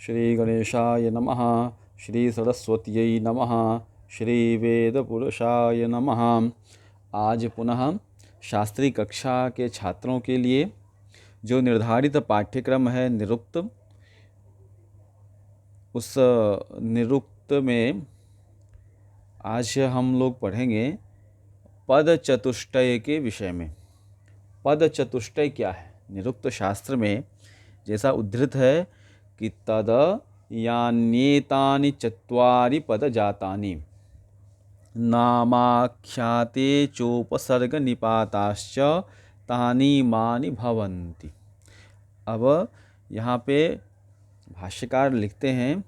श्री गणेशाय नमः। श्री सरस्वत्यै नमः। श्री वेदपुरुषाय नमः। आज पुनः शास्त्री कक्षा के छात्रों के लिए जो निर्धारित पाठ्यक्रम है निरुक्त, उस निरुक्त में आज हम लोग पढ़ेंगे पद चतुष्टय के विषय में। पद चतुष्टय क्या है? निरुक्त शास्त्र में जैसा उद्धृत है कि तद यान्येतानि चत्वारि पद जातानि नामाख्याते चोपसर्ग निपाताश्च तानि मानि भवन्ति। अब यहाँ पे भाष्यकार लिखते हैं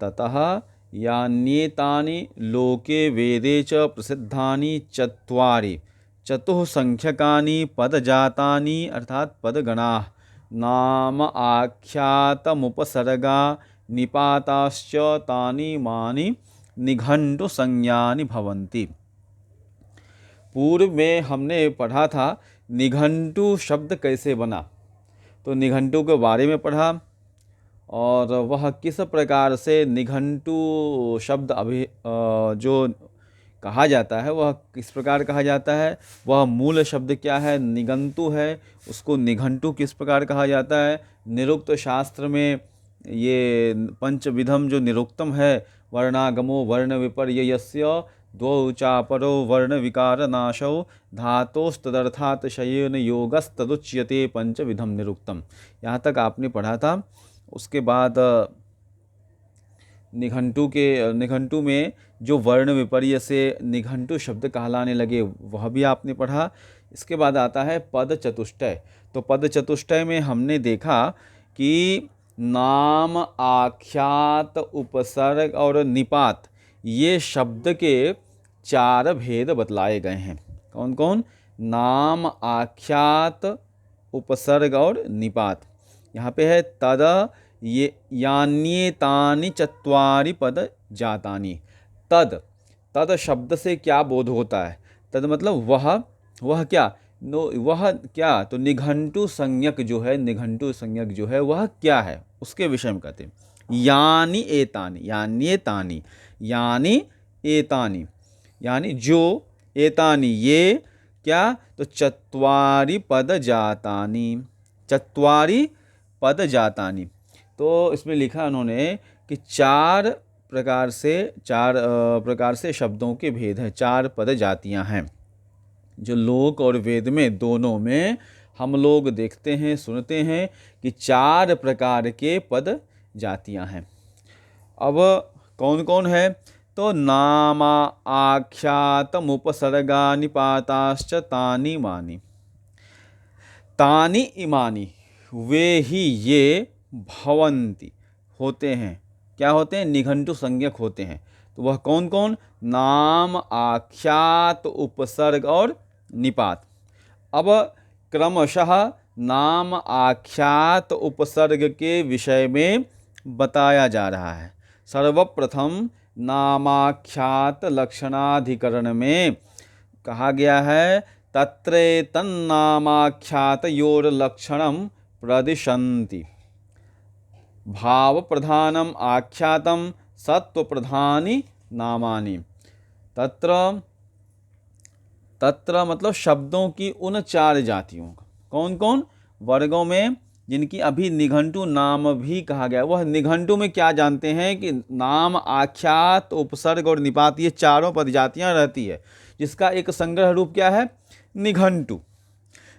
ततः यान्येतानि लोके वेदे च प्रसिद्धानि चत्वारि चतुःसंख्यकानि पदजातानि अर्थात पदगणाः नाम आख्यातमुपसर्गा निपाताश्च तानि मानि निघंटु संज्ञानि भवन्ति। पूर्व में हमने पढ़ा था निघंटु शब्द कैसे बना, तो निघंटु के बारे में पढ़ा और वह किस प्रकार से निघंटु शब्द जो कहा जाता है वह किस प्रकार कहा जाता है, वह मूल शब्द क्या है, निघंटु है, उसको निघंटु किस प्रकार कहा जाता है। निरुक्त शास्त्र में ये पंचविधम जो निरुक्तम है, वर्णागमो वर्ण विपर्ययस्य द्वौ चापरो वर्ण विकार नाशौ धातोस्तदर्थात् शयेन योगस्तदुच्यते पंचविधम निरुक्तम। यहाँ तक आपने पढ़ा था। उसके बाद निघंटु में जो वर्ण विपर्य से निघंटु शब्द कहलाने लगे वह भी आपने पढ़ा। इसके बाद आता है पद चतुष्टय। तो पद चतुष्टय में हमने देखा कि नाम, आख्यात, उपसर्ग और निपात ये शब्द के 4 भेद बतलाए गए हैं। कौन कौन? नाम, आख्यात, उपसर्ग और निपात। यहाँ पे है तद ये यान्येतानि चत्वारि पद जातानि। तद शब्द से क्या बोध होता है? तद मतलब वह क्या, वह क्या, तो निघंटु संज्ञक जो है, निघंटु संज्ञक जो है वह क्या है, उसके विषय में कहते हैं। यानि एतानि, यान्येतानि, यानि एतानि, यानी जो, एतानि ये क्या, तो चत्वारि पद जातानि, चत्वारि पद जातानि। तो इसमें लिखा उन्होंने कि 4 प्रकार से शब्दों के भेद हैं, 4 पद जातियां हैं जो लोक और वेद में दोनों में हम लोग देखते हैं, सुनते हैं कि 4 प्रकार के पद जातियां हैं। अब कौन कौन है? तो नामा आख्यातम उपसर्गा निपाताश्च तानि मानि। तानि इमानि वे ही ये भवन्ति होते हैं। क्या होते हैं? निघंटु संज्ञक होते हैं। तो वह कौन कौन? नाम, आख्यात, उपसर्ग और निपात। अब क्रमशः नाम, आख्यात, उपसर्ग के विषय में बताया जा रहा है। सर्वप्रथम नामाख्यात लक्षणाधिकरण में कहा गया है तत्रेतन्नामाख्यातयोर्लक्षणं प्रदिशन्ति। भाव प्रधानम आख्यातम सत्व प्रधानी नामानि। तत्र मतलब शब्दों की उन 4 जातियों का। कौन कौन? वर्गों में जिनकी अभी निघंटु नाम भी कहा गया। वह निघंटु में क्या जानते हैं कि नाम, आख्यात, उपसर्ग और निपात ये 4 पद जातियां रहती है, जिसका एक संग्रह रूप क्या है? निघंटु।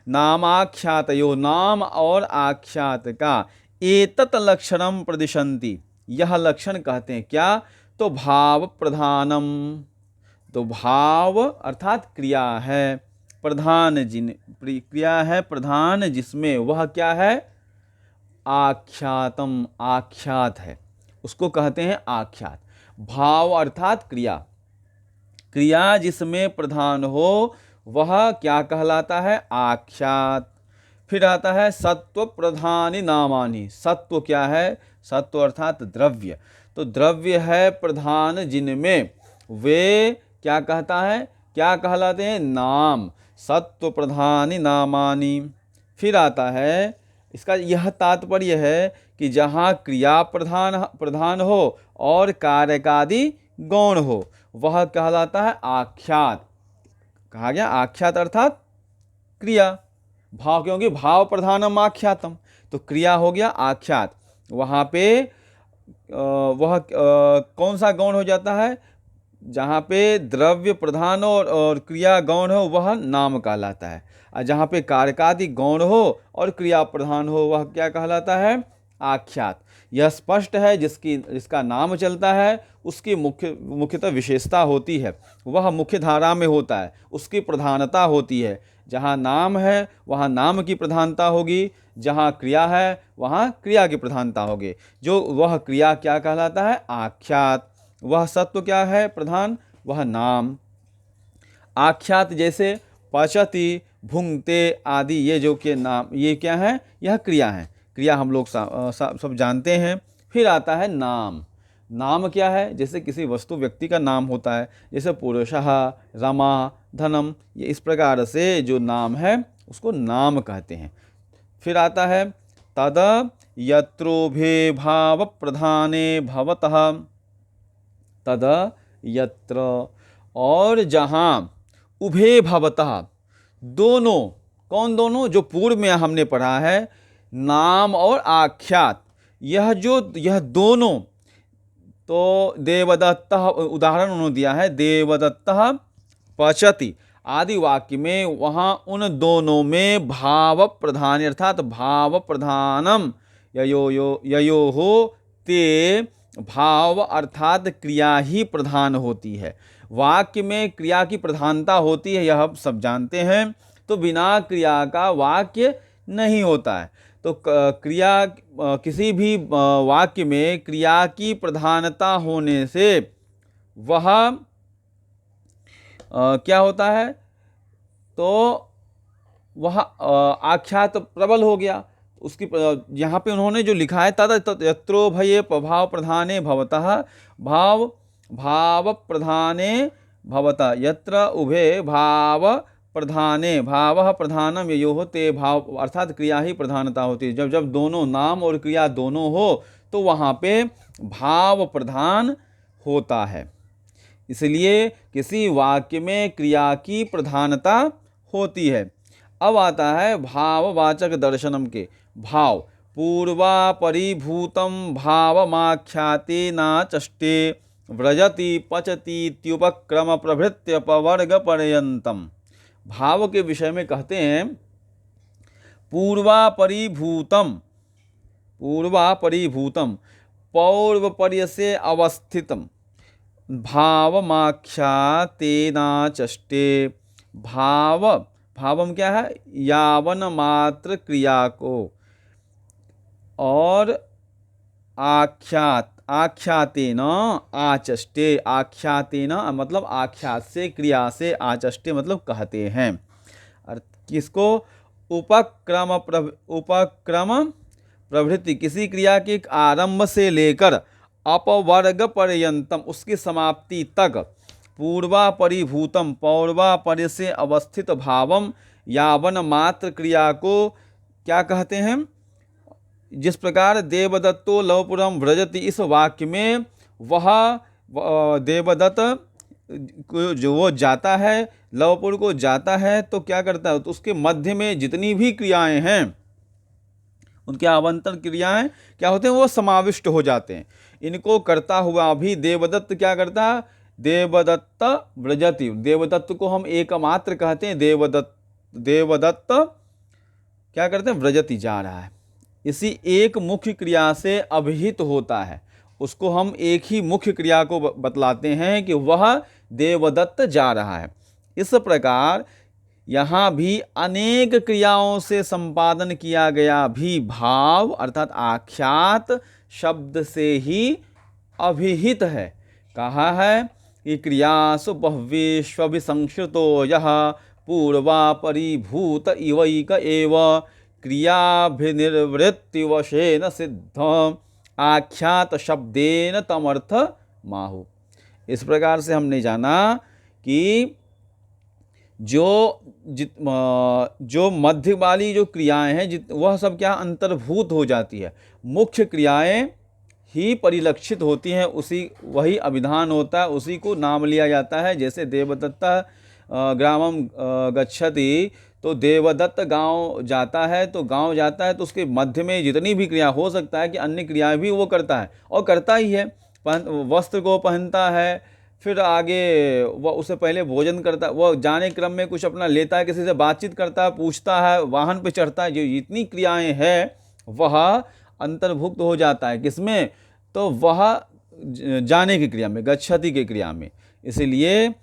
नामाख्यातयो, नाम और आख्यात का एतत् लक्षणम प्रदिशन्ति, यह लक्षण कहते हैं क्या? तो भाव प्रधानम। तो भाव अर्थात क्रिया है, प्रधान क्रिया है प्रधान जिसमें वह क्या है? आख्यातम, आख्यात है, उसको कहते हैं आख्यात। भाव अर्थात क्रिया, क्रिया जिसमें प्रधान हो वह क्या कहलाता है? आख्यात। फिर आता है सत्व प्रधानी नामानि। सत्व क्या है? सत्व अर्थात द्रव्य। तो द्रव्य है प्रधान जिनमें वे क्या कहता है, क्या कहलाते हैं? नाम। सत्व प्रधानी नामानि। फिर आता है इसका यह तात्पर्य है कि जहाँ क्रिया प्रधान हो और कारकादि गौण हो वह कहलाता है आख्यात। कहा गया आख्यात अर्थात क्रिया, भाव, क्योंकि भाव प्रधानम आख्यातम, तो क्रिया हो गया आख्यात। वहाँ पे वह कौन सा गौण हो जाता है? जहाँ पे द्रव्य प्रधान हो और क्रिया गौण हो वह नाम कहलाता है, और जहाँ पे कारकादि गौण हो और क्रिया प्रधान हो वह क्या कहलाता है? आख्यात। यह स्पष्ट है, जिसका नाम चलता है उसकी मुख्यतः विशेषता होती है, वह मुख्य धारा में होता है, उसकी प्रधानता होती है। जहाँ नाम है वहाँ नाम की प्रधानता होगी, जहाँ क्रिया है वहाँ क्रिया की प्रधानता होगी। जो वह क्रिया क्या कहलाता है? आख्यात। वह सत्व क्या है प्रधान? वह नाम। आख्यात जैसे पचति, भुंगते आदि, ये जो के नाम, ये क्या है? यह क्रिया है। क्रिया हम लोग सब जानते हैं। फिर आता है नाम। नाम क्या है? जैसे किसी वस्तु व्यक्ति का नाम होता है, जैसे पुरुषः, रमा, धनम, ये इस प्रकार से जो नाम है उसको नाम कहते हैं। फिर आता है तद यत्रोभे भाव प्रधाने भवतः, तद यत्र, और जहाँ उभे भवतः, दोनों, कौन दोनों? जो पूर्व में हमने पढ़ा है नाम और आख्यात, यह दोनों, तो देवदत्त उदाहरण उन्होंने दिया है, देवदत्त पचति आदि वाक्य में वहाँ उन दोनों में भाव प्रधान अर्थात भाव प्रधानम ययो हो ते, भाव अर्थात क्रिया ही प्रधान होती है। वाक्य में क्रिया की प्रधानता होती है, यह सब जानते हैं। तो बिना क्रिया का वाक्य नहीं होता है। तो क्रिया, किसी भी वाक्य में क्रिया की प्रधानता होने से वह क्या होता है? तो वह आख्यात प्रबल हो गया। उसकी यहाँ पे उन्होंने जो लिखा है तद यत्रो भये भाव प्रधाने भवतः, भाव प्रधाने भवतः, यत्र उभे भाव प्रधाने, भाव प्रधानम ययोः ते, भाव अर्थात क्रिया ही प्रधानता होती है। जब जब दोनों नाम और क्रिया दोनों हो तो वहाँ पे भाव प्रधान होता है। इसलिए किसी वाक्य में क्रिया की प्रधानता होती है। अब आता है भाववाचक दर्शनम के भाव। पूर्वापरिभूतम भावमाख्याते नाचष्टे व्रजति पचति इत्युपक्रम प्रभृत्य पवर्ग पर्यंतम। भाव के विषय में कहते हैं पूर्वापरिभूतम, पौर्वपर्य से अवस्थितम, भावमाख्यातेनाचष्टे, भावम क्या है? यावन मात्र क्रिया को, और आख्यातेन आचष्टे, आख्यातेन मतलब आख्यात से, क्रिया से, आचष्टे मतलब कहते हैं। किसको? उपक्रम प्रभृति, किसी क्रिया के आरंभ से लेकर अपवर्ग पर्यंतम, उसकी समाप्ति तक, पूर्वापरिभूतम, पौर्वापर्य से अवस्थित भावम, यावन मात्र क्रिया को क्या कहते हैं? जिस प्रकार देवदत्तो लवपुरम व्रजति, इस वाक्य में वह देवदत्त जो वो जाता है, लवपुर को जाता है, तो क्या करता है? तो उसके मध्य में जितनी भी क्रियाएं हैं, उनके आवंतन क्रियाएं क्या होते हैं? वो समाविष्ट हो जाते हैं। इनको करता हुआ भी देवदत्त क्या करता है? देवदत्त व्रजति, देवदत्त को हम एकमात्र कहते हैं। देवदत्त क्या करते हैं? व्रजति, जा रहा है। इसी एक मुख्य क्रिया से अभिहित होता है, उसको हम एक ही मुख्य क्रिया को बतलाते हैं कि वह देवदत्त जा रहा है। इस प्रकार यहाँ भी अनेक क्रियाओं से संपादन किया गया भी भाव अर्थात आख्यात शब्द से ही अभिहित है। कहा है कि क्रियासु बह्वीष्वभिसंश्रितो यः पूर्वापरिभूत इवैक एव क्रियाभिनिर्वृत्तिवशेन सिद्ध आख्यात शब्देन तमर्थ माहु। इस प्रकार से हमने जाना कि जो मध्य वाली जो क्रियाएं हैं वह सब क्या अंतर्भूत हो जाती है, मुख्य क्रियाएं ही परिलक्षित होती हैं, उसी वही अभिधान होता है, उसी को नाम लिया जाता है। जैसे देवदत्ता ग्रामम गच्छति, तो देवदत्त गांव जाता है, तो गांव जाता है तो उसके मध्य में जितनी भी क्रिया हो सकता है कि अन्य क्रियाएं भी वो करता है और करता ही है। वस्त्र को पहनता है, फिर आगे वह उससे पहले भोजन करता है, वह जाने क्रम में कुछ अपना लेता है, किसी से बातचीत करता है, पूछता है, वाहन पे चढ़ता है, जो जितनी क्रियाएं हैं वह अंतर्भुक्त हो जाता है किसमें, तो वह जाने की क्रिया में, गच्छति की क्रिया में। इसलिए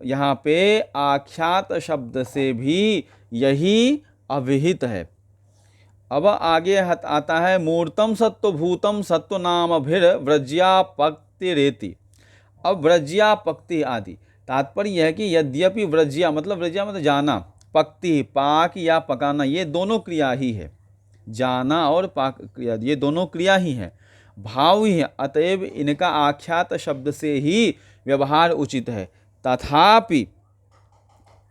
यहाँ पे आख्यात शब्द से भी यही अभिहित है। अब आगे आता है मूर्तम सत्वभूतम सत्व नाम भिर व्रज्यापक्तिरेति। अब व्रज्यापक्ति आदि तात्पर्य यह है कि यद्यपि व्रज्या मतलब जाना, पक्ति पाक या पकाना, ये दोनों क्रिया ही है, जाना और पाक क्रिया ये दोनों क्रिया ही है, भाव ही है, अतएव इनका आख्यात शब्द से ही व्यवहार उचित है। तथापि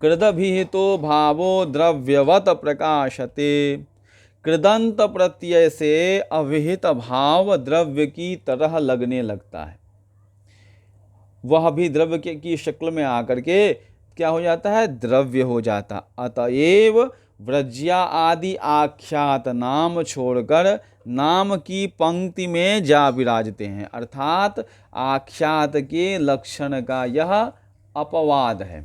कृदभिहितो भावो द्रव्यवत प्रकाशते, कृदंत प्रत्यय से अविहित भाव द्रव्य की तरह लगने लगता है, वह भी द्रव्य की शक्ल में आकर के क्या हो जाता है, द्रव्य हो जाता। अतएव व्रज्या आदि आख्यात नाम छोड़कर नाम की पंक्ति में जा विराजते हैं, अर्थात आख्यात के लक्षण का यह अपवाद है।